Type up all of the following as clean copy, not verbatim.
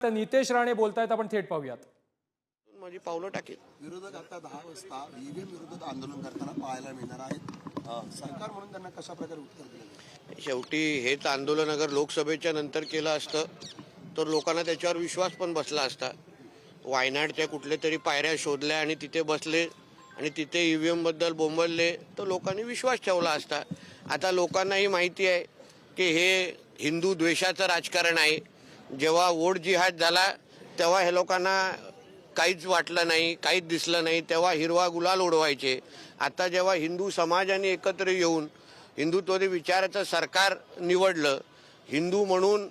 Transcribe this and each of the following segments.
तर नितेश राणे बोलतायत, आपण थेट पाहूयात. माझी पावलं टाकेल. विरोधक आता 10 वाजता ईव्हीएम विरोधात आंदोलन करताना पाहायला मिळणार आहेत. सरकार म्हणून त्यांना कशा प्रकारे उत्तर दिलं? शेवटी हेच आंदोलन अगर लोकसभेच्या नंतर केलं असतं तर लोकांना त्याच्यावर विश्वास पण बसला असता. वायनाडच्या कुठल्या तरी पायऱ्या शोधल्या आणि तिथे बसले आणि तिथे ईव्हीएम बद्दल बोंबलले तर लोकांनी विश्वास ठेवला असता. आता लोकांनाही माहिती आहे की हे हिंदू द्वेषाचं राजकारण आहे. जेव्हा वोट जिहाद झाला तेव्हा हे लोकांना काहीच वाटलं नाही, काहीच दिसलं नाही, तेव्हा हिरवा गुलाल उडवायचे. आता जेव्हा हिंदू समाजाने एकत्र येऊन हिंदुत्वादी विचाराचं सरकार निवडलं, हिंदू म्हणून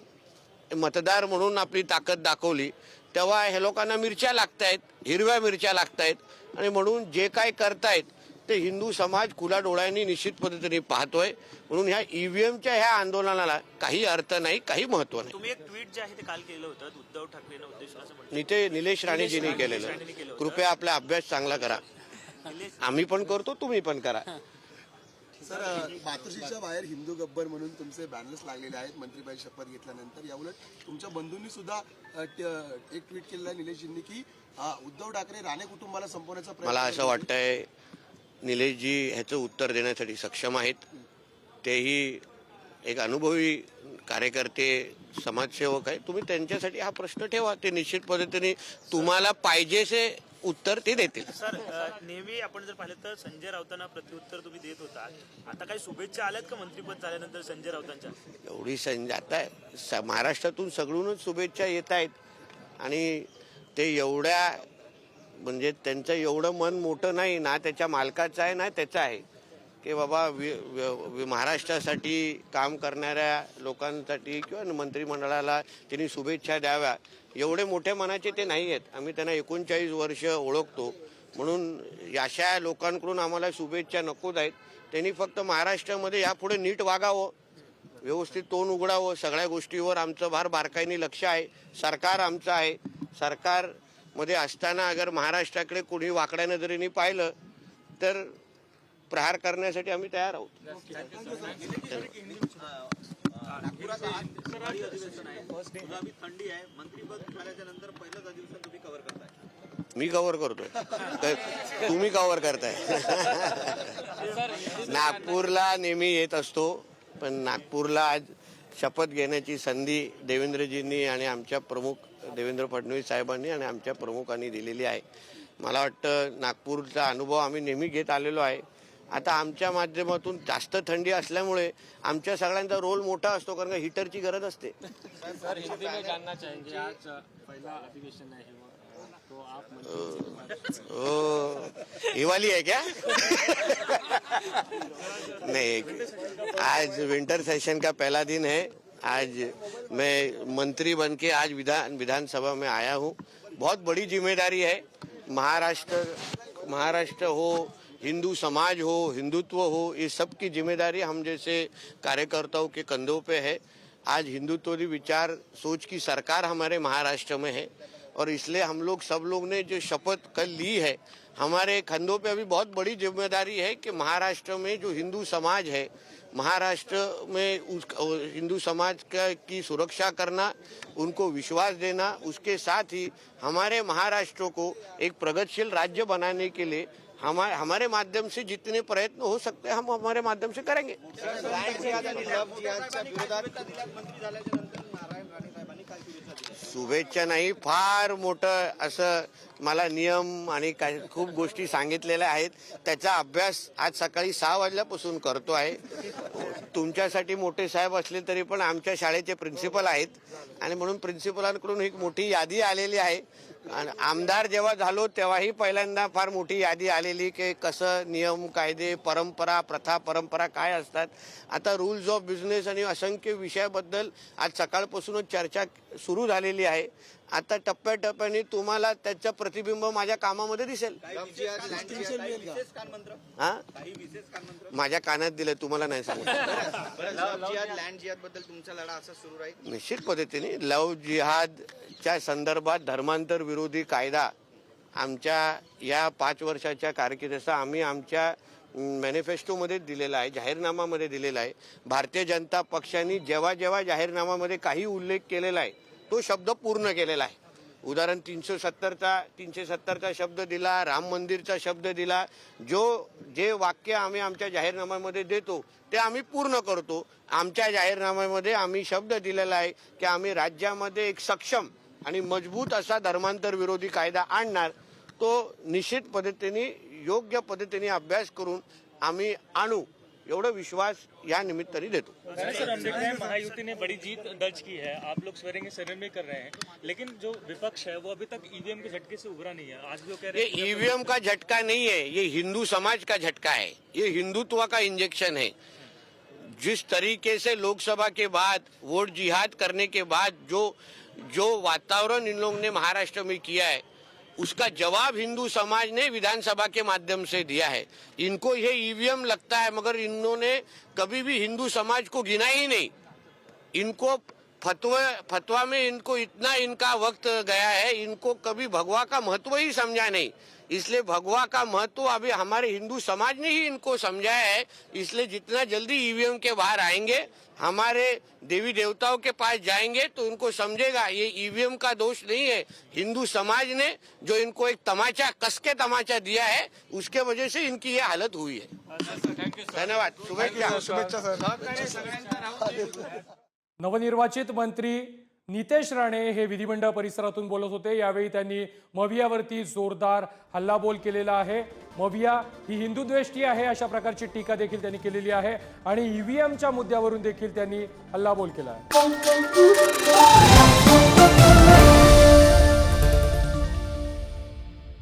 मतदार म्हणून आपली ताकद दाखवली, तेव्हा हे लोकांना मिरच्या लागतायत, हिरव्या मिरच्या लागतायत. आणि म्हणून जे काय करतायत ते हिंदू समाज खुल्या डोळ्यांनी निश्चित पद्धतीने पाहतोय. म्हणून ह्या ईव्हीएमच्या ह्या आंदोलनाला काही अर्थ नाही, काही महत्व नाही. तुम्ही एक ट्विट जे आहे ते काल केलं होतं उद्धव ठाकरेंना उद्देशून, असं म्हटलं निलेश राणेजींनी केलेलं. कृपया आपला अभ्यास चांगला करा. आम्ही पण करतो, तुम्ही पण करा. सर, मातोश्रीच्या बाहेर हिंदू गब्बर म्हणून तुमचे बॅनर्स लागलेले आहेत मंत्रीपद शपथ घेतल्यानंतर. याउलट तुमच्या बंधूंनी सुद्धा एक ट्विट केलेलं आहे निलेशजींनी की उद्धव ठाकरे राणे कुटुंबाला संपवण्याचा प्रयत्न. मला असं वाटतंय निलेशजी ह्याचं उत्तर देण्यासाठी सक्षम आहेत. तेही एक अनुभवी कार्यकर्ते, समाजसेवक आहे. तुम्ही त्यांच्यासाठी हा प्रश्न ठेवा, ते निश्चित पद्धतीने तुम्हाला पाहिजेसे उत्तर ते देतील. सर, नेहमी आपण जर पाहिलं तर संजय राऊतांना प्रत्युत्तर तुम्ही देत होता. आता काही शुभेच्छा आल्यात का मंत्रीपद झाल्यानंतर संजय राऊतांच्या? एवढी आता महाराष्ट्रातून सगळूनच शुभेच्छा येत आहेत आणि ते एवढ्या म्हणजे त्यांचं एवढं मन मोठं नाही ना, त्याच्या मालकाचं आहे ना त्याचं आहे की बाबा महाराष्ट्रासाठी काम करणाऱ्या लोकांसाठी किंवा मंत्रिमंडळाला त्यांनी शुभेच्छा द्याव्या, एवढे मोठ्या मनाचे ते नाही आहेत. आम्ही त्यांना 39 वर्ष ओळखतो. म्हणून अशा लोकांकडून आम्हाला शुभेच्छा नकोच आहेत. त्यांनी फक्त महाराष्ट्रामध्ये यापुढे नीट वागावं, व्यवस्थित तोंड उघडावं. सगळ्या गोष्टीवर आमचं फार बारकाईने लक्ष आहे. सरकार आमचं आहे. सरकारमध्ये असताना अगर महाराष्ट्राकडे कोणी वाकड्या नजरेने पाहिलं तर प्रहार करण्यासाठी आम्ही तयार आहोत. मी कव्हर करतोय, तुम्ही कव्हर करताय. नागपूरला नेहमी येत असतो, पण नागपूरला आज शपथ घेण्याची संधी देवेंद्रजींनी आणि आमच्या प्रमुख देवेंद्र फडणवीस साहेबांनी आणि आमच्या प्रमुखांनी दिलेली आहे. मला वाटतं नागपूरचा अनुभव आम्ही नेहमी घेत आलेलो आहे. आता आमच्या माध्यमातून जास्त थंडी असल्यामुळे आमच्या सगळ्यांचा रोल मोठा असतो, कारण का हिटरची गरज असते. ये वाली है क्या? नहीं, आज विंटर सेशन का पहला दिन है. आज मैं मंत्री बन के आज विधानसभा में आया हूँ. बहुत बड़ी जिम्मेदारी है. महाराष्ट्र हो, हिंदू समाज हो, हिंदुत्व हो, ये सब की जिम्मेदारी हम जैसे कार्यकर्ताओं के कंधों पे है. आज हिंदुत्ववादी विचार सोच की सरकार हमारे महाराष्ट्र में है और इसलिए हम लोग सब लोग ने जो शपथ कल ली है, हमारे कंधों पे अभी बहुत बड़ी जिम्मेदारी है कि महाराष्ट्र में जो हिंदू समाज है, महाराष्ट्र में हिंदू समाज की सुरक्षा करना, उनको विश्वास देना, उसके साथ ही हमारे महाराष्ट्र को एक प्रगतिशील राज्य बनाने के लिए हमारे माध्यम से जितने प्रयत्न हो सकते हैं हम हमारे माध्यम से करेंगे. शुभेच्छा नाही, फार मोठं असं मला नियम आणि काही खूप गोष्टी सांगितलेल्या आहेत. त्याचा अभ्यास आज सकाळी 6 वाजल्यापासून करतो आहे. तुमच्यासाठी मोठे साहेब असले तरी पण आमच्या शाळेचे प्रिन्सिपल आहेत आणि म्हणून प्रिन्सिपलांकडून एक मोठी यादी आलेली आहे. आणि आमदार जेव्हा झालो तेव्हाही पहिल्यांदा फार मोठी यादी आलेली की कसं नियम, कायदे, परंपरा काय असतात. आता रूल्स ऑफ बिझनेस आणि असंख्य विषयाबद्दल आज सकाळपासूनच चर्चा सुरू झालेली आहे. आता टप्प्याटप्प्याने तुम्हाला त्याचं प्रतिबिंब माझ्या कामामध्ये दिसेल. हा, माझ्या कानात दिलं, तुम्हाला नाही सांगितलं. निश्चित पद्धतीने लव जिहादच्या संदर्भात धर्मांतर विरोधी कायदा आमच्या या 5 वर्षाच्या कारकिर्दीचा आम्ही आमच्या मॅनिफेस्टोमध्ये दिलेला आहे, जाहीरनामामध्ये दिलेला आहे. भारतीय जनता पक्षाने जेव्हा जेव्हा जाहीरनामामध्ये काही उल्लेख केलेला आहे तो शब्द पूर्ण केलेला आहे. उदाहरण 370चा शब्द दिला, राम मंदिरचा शब्द दिला. जे वाक्य आम्ही आमच्या जाहीरनाम्यामध्ये देतो ते आम्ही पूर्ण करतो. आमच्या जाहीरनाम्यामध्ये आम्ही शब्द दिलेला आहे की आम्ही राज्यामध्ये एक सक्षम आणि मजबूत असा धर्मांतर विरोधी कायदा आणणार. तो निश्चित पद्धतीने योग्य पद्धतीने अभ्यास करून आम्ही आणू एवढा विश्वास या निमित्ताने देतो. सर, हम देख रहे हैं महायुति ने बड़ी जीत दर्ज की है, आप लोग स्वेरिंग सेरेमनी में कर रहे हैं, लेकिन जो विपक्ष है वो अभी तक ईवीएम के झटके से उभरा नहीं है. आज भी वो कह रहे ये ईवीएम का झटका नहीं है, ये हिंदू समाज का झटका है, ये हिंदुत्व का इंजेक्शन है. जिस तरीके से लोकसभा के बाद वोट जिहाद करने के बाद जो वातावरण इन लोगों ने महाराष्ट्र में किया है उसका जवाब हिंदू समाज ने विधानसभा के माध्यम से दिया है. इनको ये ईवीएम लगता है मगर इन्होंने कभी भी हिंदू समाज को गिना ही नहीं. इनको फतवा में इनको इतना इनका वक्त गया है, इनको कभी भगवा का महत्व ही समझा नहीं. इसलिए भगवा का महत्व अभी हमारे हिंदू समाज ने ही इनको समझाया है. इसलिए जितना जल्दी ईवीएम के बाहर आएंगे, हमारे देवी देवताओं के पास जाएंगे तो इनको समझेगा ये ईवीएम का दोष नहीं है, हिंदू समाज ने जो इनको एक तमाचा कसके तमाचा दिया है उसके वजह से इनकी ये हालत हुई है. धन्यवाद. शुभेच्छा. नवनिर्वाचित मंत्री नितेश राणे हे विधिमंडळ परिसरातून बोलत होते. यावेळी त्यांनी मवियावरती जोरदार हल्लाबोल केलेला आहे. मविया ही हिंदुद्वेष्टी आहे अशा प्रकारची टीका देखील त्यांनी केलेली आहे आणि ईव्हीएमच्या मुद्द्यावरून देखील त्यांनी हल्लाबोल केला आहे.